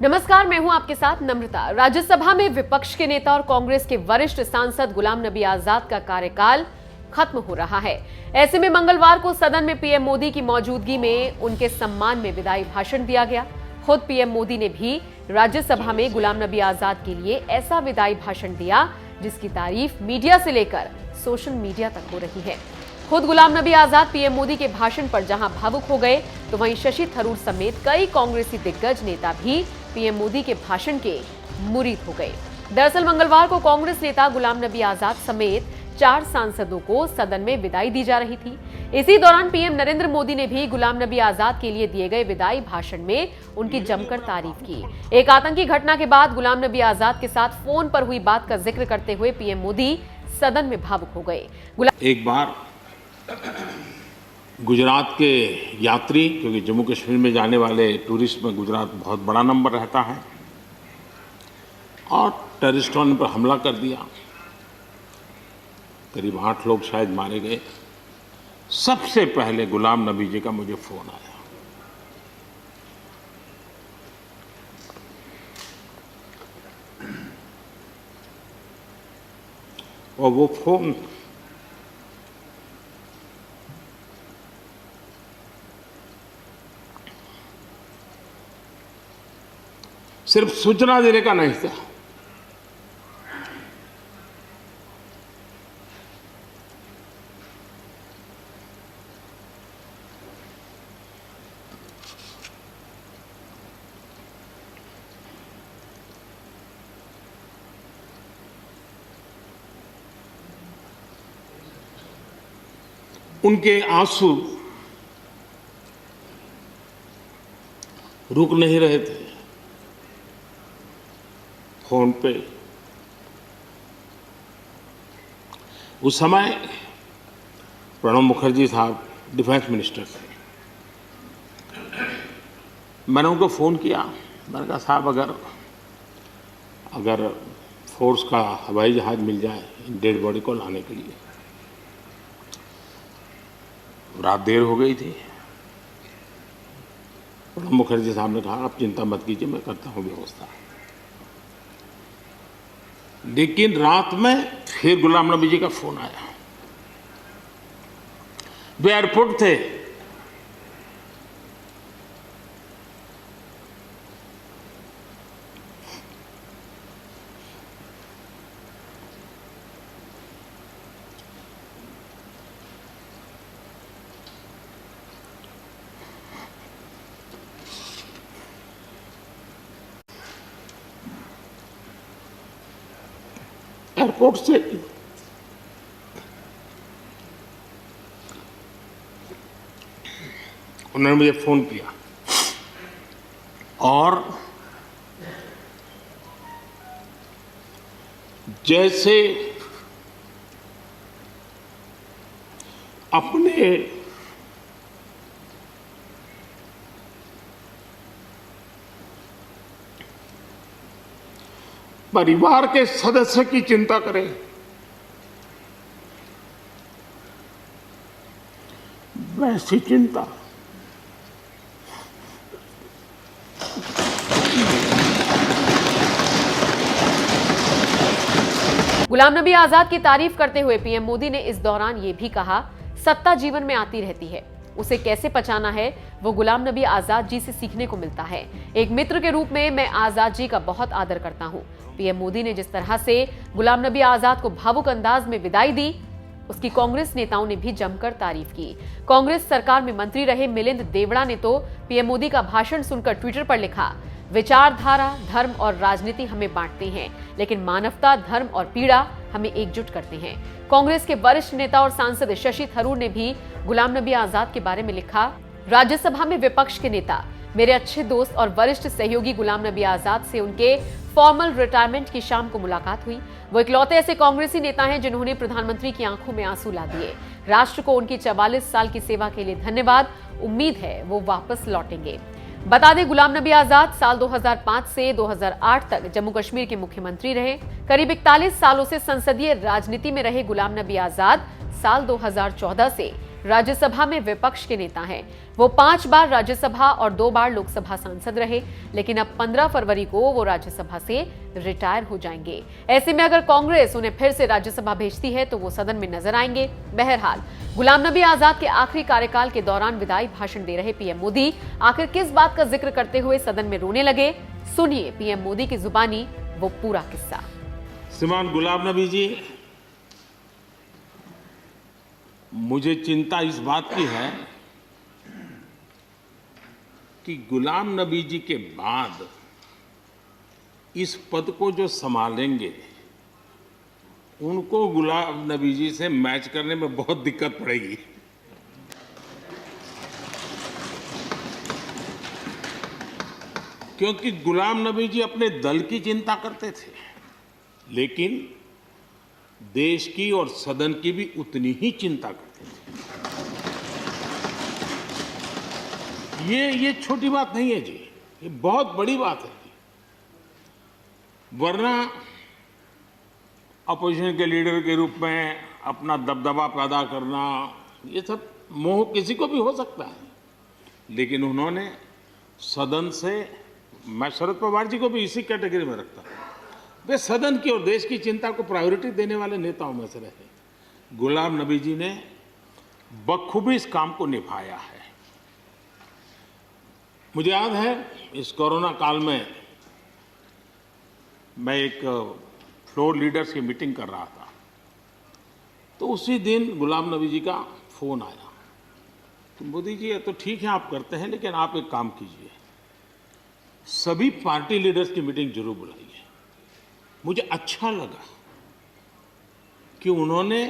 नमस्कार, मैं हूं आपके साथ नम्रता। राज्यसभा में विपक्ष के नेता और कांग्रेस के वरिष्ठ सांसद गुलाम नबी आजाद का कार्यकाल खत्म हो रहा है। ऐसे में मंगलवार को सदन में पीएम मोदी की मौजूदगी में उनके सम्मान में विदाई भाषण दिया गया। खुद पीएम मोदी ने भी राज्यसभा में गुलाम नबी आजाद के लिए ऐसा विदाई भाषण दिया जिसकी तारीफ मीडिया से लेकर सोशल मीडिया तक हो रही है। खुद गुलाम नबी आजाद पीएम मोदी के भाषण पर जहां भावुक हो गए, तो वहीं शशि थरूर समेत कई कांग्रेसी दिग्गज नेता भी पीएम मोदी के भाषण के मुरीद हो गए। दरअसल मंगलवार को कांग्रेस नेता गुलाम नबी आजाद समेत 4 सांसदों को सदन में विदाई दी जा रही थी। इसी दौरान पीएम नरेंद्र मोदी ने भी गुलाम नबी आजाद के लिए दिए गए विदाई भाषण में उनकी जमकर तारीफ की। एक आतंकी घटना के बाद गुलाम नबी आजाद के साथ फोन पर हुई बात का जिक्र करते हुए पीएम मोदी सदन में भावुक हो गए। एक बार गुजरात के यात्री, क्योंकि जम्मू कश्मीर में जाने वाले टूरिस्ट में गुजरात बहुत बड़ा नंबर रहता है, और टेररिस्टों ने पर हमला कर दिया। करीब 8 लोग शायद मारे गए। सबसे पहले गुलाम नबी जी का मुझे फोन आया। और वो फोन सिर्फ सूचना देने का नहीं था, उनके आंसू रुक नहीं रहे थे। फोन पे उस समय प्रणब मुखर्जी साहब डिफेंस मिनिस्टर थे। मैंने उनको फ़ोन किया। मैंने कहा, साहब अगर फोर्स का हवाई जहाज़ मिल जाए डेड बॉडी को लाने के लिए। रात देर हो गई थी। प्रणब मुखर्जी साहब ने कहा, आप चिंता मत कीजिए, मैं करता हूँ व्यवस्था। लेकिन रात में फिर गुलाम नबी जी का फोन आया। वे एयरपोर्ट थे। एयरपोर्ट से उन्होंने मुझे फोन किया और जैसे अपने परिवार के सदस्य की चिंता करें, वैसी चिंता गुलाम नबी आजाद की तारीफ करते हुए पीएम मोदी ने इस दौरान ये भी कहा, सत्ता जीवन में आती रहती है, उसे कैसे पचाना है वो गुलाम नबी आजाद जी से सीखने को मिलता है। एक मित्र के रूप में मैं आजाद जी का बहुत आदर करता हूं। पीएम मोदी ने जिस तरह से गुलाम नबी आजाद को भावुक अंदाज में विदाई दी, उसकी कांग्रेस नेताओं ने भी जमकर तारीफ की। कांग्रेस सरकार में मंत्री रहे मिलिंद देवड़ा ने तो पीएम मोदी का भाषण सुनकर ट्विटर पर लिखा, विचारधारा, धर्म और राजनीति हमें बांटते हैं, लेकिन मानवता, धर्म और पीड़ा हमें एकजुट करते हैं। कांग्रेस के वरिष्ठ नेता और सांसद शशि थरूर ने भी गुलाम नबी आजाद के बारे में लिखा, राज्यसभा में विपक्ष के नेता, मेरे अच्छे दोस्त और वरिष्ठ सहयोगी गुलाम नबी आजाद से उनके फॉर्मल रिटायरमेंट की शाम को मुलाकात हुई। वो इकलौते ऐसे कांग्रेसी नेता हैं जिन्होंने प्रधानमंत्री की आंखों में आंसू ला दिए। राष्ट्र को उनकी 44 साल की सेवा के लिए धन्यवाद। उम्मीद है वो वापस लौटेंगे। बता दें, गुलाम नबी आजाद साल 2005 से 2008 तक जम्मू कश्मीर के मुख्यमंत्री रहे। करीब 41 सालों से संसदीय राजनीति में रहे गुलाम नबी आजाद साल 2014 से राज्यसभा में विपक्ष के नेता हैं। वो 5 बार राज्यसभा और 2 बार लोकसभा सांसद रहे, लेकिन अब 15 फरवरी को वो राज्यसभा से रिटायर हो जाएंगे। ऐसे में अगर कांग्रेस उन्हें फिर से राज्यसभा भेजती है तो वो सदन में नजर आएंगे। बहरहाल, गुलाम नबी आजाद के आखिरी कार्यकाल के दौरान विदाई भाषण दे रहे पीएम मोदी आखिर किस बात का जिक्र करते हुए सदन में रोने लगे, सुनिए पीएम मोदी की जुबानी वो पूरा किस्सा। श्रीमान गुलाम नबी जी, मुझे चिंता इस बात की है कि गुलाम नबी जी के बाद इस पद को जो संभालेंगे उनको गुलाम नबी जी से मैच करने में बहुत दिक्कत पड़ेगी। क्योंकि गुलाम नबी जी अपने दल की चिंता करते थे, लेकिन देश की और सदन की भी उतनी ही चिंता करते थे। ये छोटी बात नहीं है जी, ये बहुत बड़ी बात है जी। वरना अपोजिशन के लीडर के रूप में अपना दबदबा पैदा करना, ये सब मोह किसी को भी हो सकता है, लेकिन उन्होंने सदन से, मैं शरद पवार जी को भी इसी कैटेगरी में रखता हूं, वे सदन की और देश की चिंता को प्रायोरिटी देने वाले नेताओं में से रहे। गुलाम नबी जी ने बखूबी इस काम को निभाया है। मुझे याद है इस कोरोना काल में मैं एक फ्लोर लीडर्स की मीटिंग कर रहा था, तो उसी दिन गुलाम नबी जी का फोन आया तो मोदी जी ये तो ठीक है आप करते हैं, लेकिन आप एक काम कीजिए, सभी पार्टी लीडर्स की मीटिंग जरूर बुलाइए। मुझे अच्छा लगा कि उन्होंने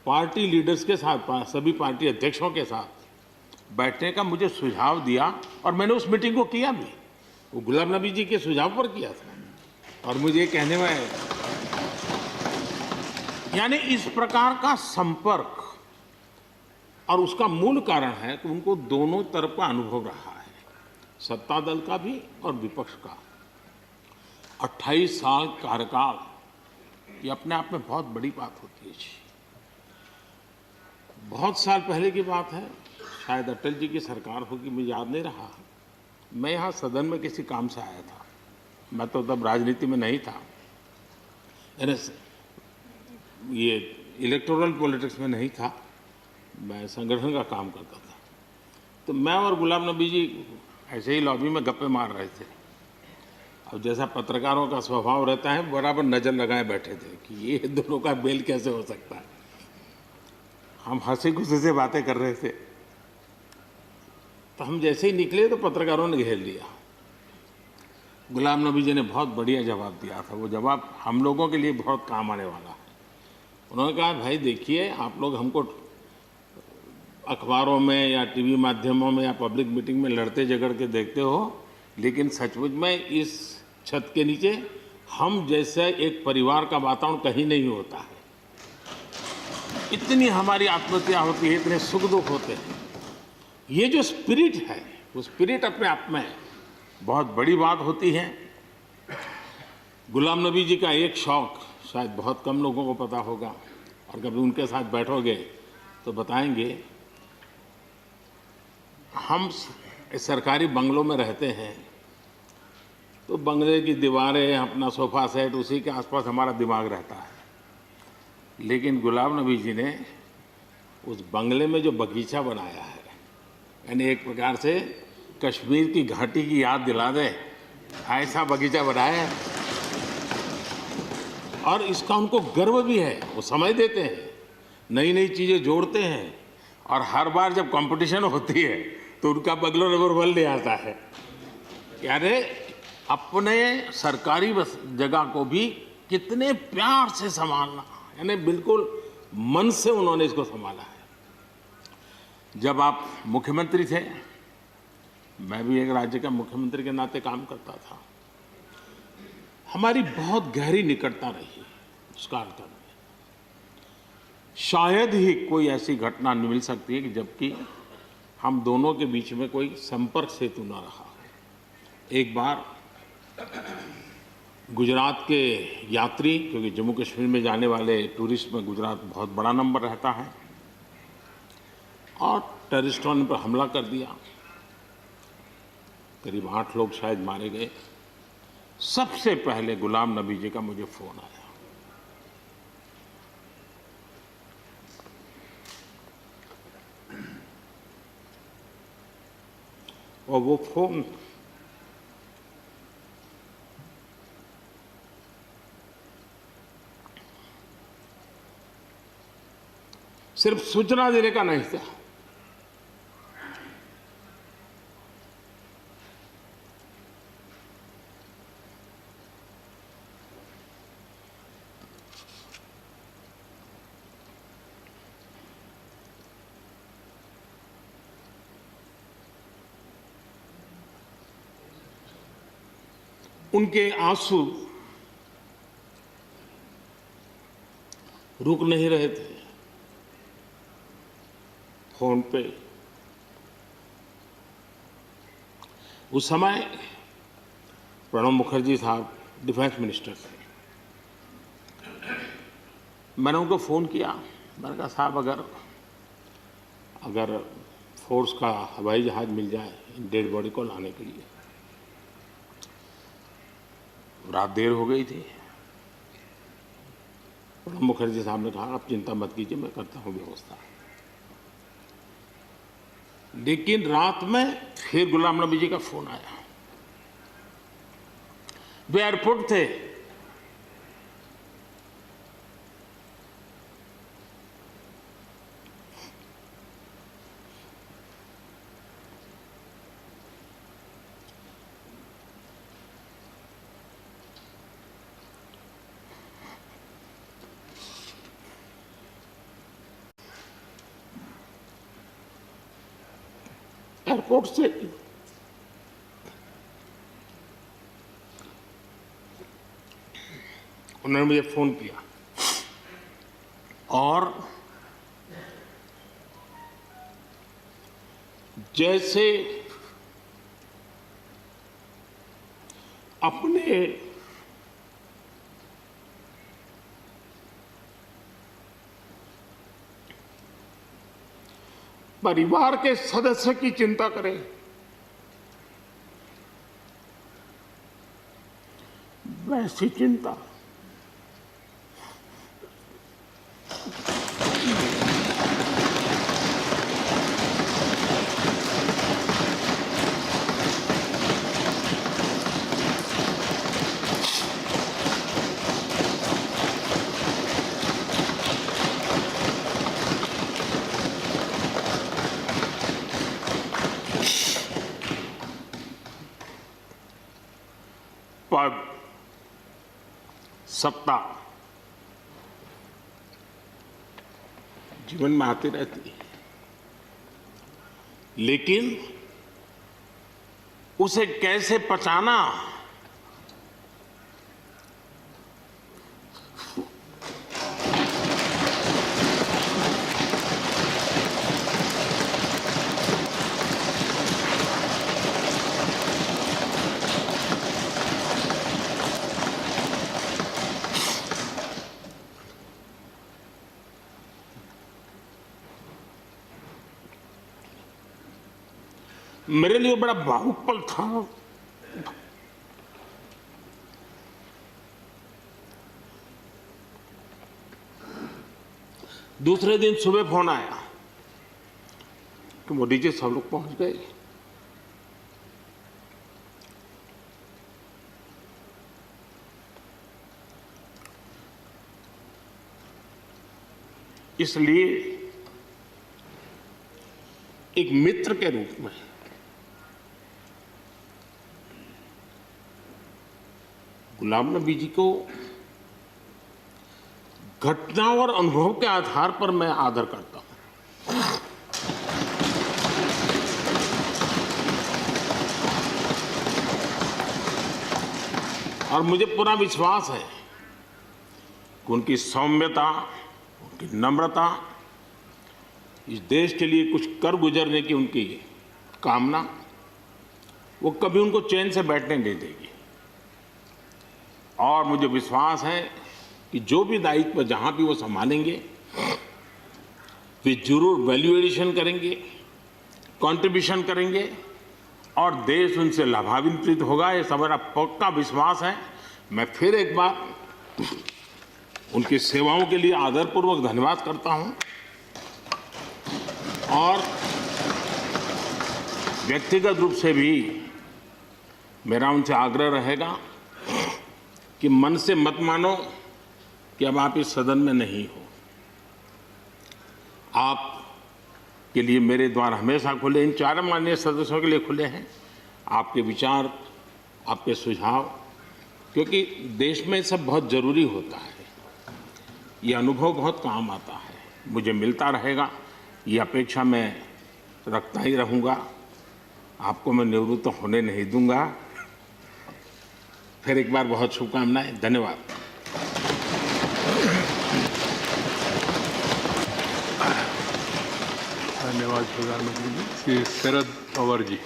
पार्टी लीडर्स के साथ, सभी पार्टी अध्यक्षों के साथ बैठने का मुझे सुझाव दिया और मैंने उस मीटिंग को किया भी। वो गुलाम नबी जी के सुझाव पर किया था और मुझे कहने में, यानी इस प्रकार का संपर्क, और उसका मूल कारण है कि उनको दोनों तरफ का अनुभव रहा है, सत्ता दल का भी और विपक्ष का। 28 साल कार्यकाल, ये अपने आप में बहुत बड़ी बात होती है जी। बहुत साल पहले की बात है, शायद अटल जी की सरकार होगी, मुझे याद नहीं रहा। मैं यहाँ सदन में किसी काम से आया था, मैं तो तब राजनीति में नहीं था, ये इलेक्टोरल पॉलिटिक्स में नहीं था, मैं संगठन का काम करता था। तो मैं और गुलाम नबी जी ऐसे ही लॉबी में गप्पे मार रहे थे। अब जैसा पत्रकारों का स्वभाव रहता है, बराबर नज़र लगाए बैठे थे कि ये दोनों का मेल कैसे हो सकता है। हम हंसी खुशी से बातें कर रहे थे, तो हम जैसे ही निकले तो पत्रकारों ने घेर लिया। गुलाम नबी जी ने बहुत बढ़िया जवाब दिया था, वो जवाब हम लोगों के लिए बहुत काम आने वाला है। उन्होंने कहा, भाई देखिए, आप लोग हमको अखबारों में या टीवी माध्यमों में या पब्लिक मीटिंग में लड़ते झगड़ के देखते हो, लेकिन सचमुच में इस छत के नीचे हम जैसे एक परिवार का वातावरण कहीं नहीं होता है। इतनी हमारी आत्महत्या होती है, इतने सुख दुख होते हैं। ये जो स्पिरिट है, वो स्पिरिट अपने आप में बहुत बड़ी बात होती है। गुलाम नबी जी का एक शौक शायद बहुत कम लोगों को पता होगा, और कभी उनके साथ बैठोगे तो बताएंगे। हम सरकारी बंगलों में रहते हैं, तो बंगले की दीवारें, अपना सोफा सेट, उसी के आसपास हमारा दिमाग रहता है। लेकिन गुलाम नबी जी ने उस बंगले में जो बगीचा बनाया है, यानी एक प्रकार से कश्मीर की घाटी की याद दिला दे, ऐसा बगीचा बनाया है। और इसका उनको गर्व भी है, वो समय देते हैं, नई नई चीज़ें जोड़ते हैं, और हर बार जब कंपटीशन होती है तो उनका बंगला नंबर 1 ले आता है। यानी अपने सरकारी जगह को भी कितने प्यार से संभालना, यानी बिल्कुल मन से उन्होंने इसको संभाला है। जब आप मुख्यमंत्री थे, मैं भी एक राज्य का मुख्यमंत्री के नाते काम करता था, हमारी बहुत गहरी निकटता रही उस कालखंड में। शायद ही कोई ऐसी घटना मिल सकती है कि जबकि हम दोनों के बीच में कोई संपर्क सेतु न रहा हो। एक बार गुजरात के यात्री, क्योंकि जम्मू कश्मीर में जाने वाले टूरिस्ट में गुजरात बहुत बड़ा नंबर रहता है, और टेररिस्टों ने पर हमला कर दिया। करीब 8 लोग शायद मारे गए। सबसे पहले गुलाम नबी जी का मुझे फोन आया और वो फोन सिर्फ सूचना देने का नहीं था, उनके आंसू रुक नहीं रहे थे। फोन पे उस समय प्रणब मुखर्जी साहब डिफेंस मिनिस्टर थे। मैंने उनको फ़ोन किया, मैंने कहा साहब अगर फोर्स का हवाई जहाज़ मिल जाए डेड बॉडी को लाने के लिए। रात देर हो गई थी। प्रणब मुखर्जी साहब ने कहा आप चिंता मत कीजिए, मैं करता हूँ व्यवस्था। लेकिन रात में फिर गुलाम नबी जी का फोन आया। वे एयरपोर्ट थे। एयरपोर्ट से उन्होंने मुझे फोन किया और जैसे अपने परिवार के सदस्य की चिंता करें, वैसी चिंता पद, सत्ता जीवन में आती रहती है, लेकिन उसे कैसे पचाना, मेरे लिए बड़ा भावुक पल था। दूसरे दिन सुबह फोन आया कि मोदी जी सब लोग पहुंच गए। इसलिए एक मित्र के रूप में गुलाम नबी जी को घटना और अनुभव के आधार पर मैं आदर करता हूं। और मुझे पूरा विश्वास है कि उनकी सौम्यता, उनकी नम्रता, इस देश के लिए कुछ कर गुजरने की उनकी कामना, वो कभी उनको चैन से बैठने नहीं देगी। और मुझे विश्वास है कि जो भी दायित्व जहां भी वो संभालेंगे, वे जरूर वैल्यू एडिशन करेंगे, कंट्रीब्यूशन करेंगे और देश उनसे लाभान्वित होगा। ये हमारा पक्का विश्वास है। मैं फिर एक बार उनकी सेवाओं के लिए आदरपूर्वक धन्यवाद करता हूं और व्यक्तिगत रूप से भी मेरा उनसे आग्रह रहेगा कि मन से मत मानो कि अब आप इस सदन में नहीं हो। आप के लिए मेरे द्वार हमेशा खुले, इन चारों माननीय सदस्यों के लिए खुले हैं। आपके विचार, आपके सुझाव, क्योंकि देश में सब बहुत जरूरी होता है। ये अनुभव बहुत काम आता है, मुझे मिलता रहेगा। ये अपेक्षा मैं रखता ही रहूँगा। आपको मैं निवृत्त होने नहीं दूंगा। फिर एक बार बहुत शुभकामनाएं। धन्यवाद। धन्यवाद प्रधानमंत्री जी। श्री शरद पवार जी।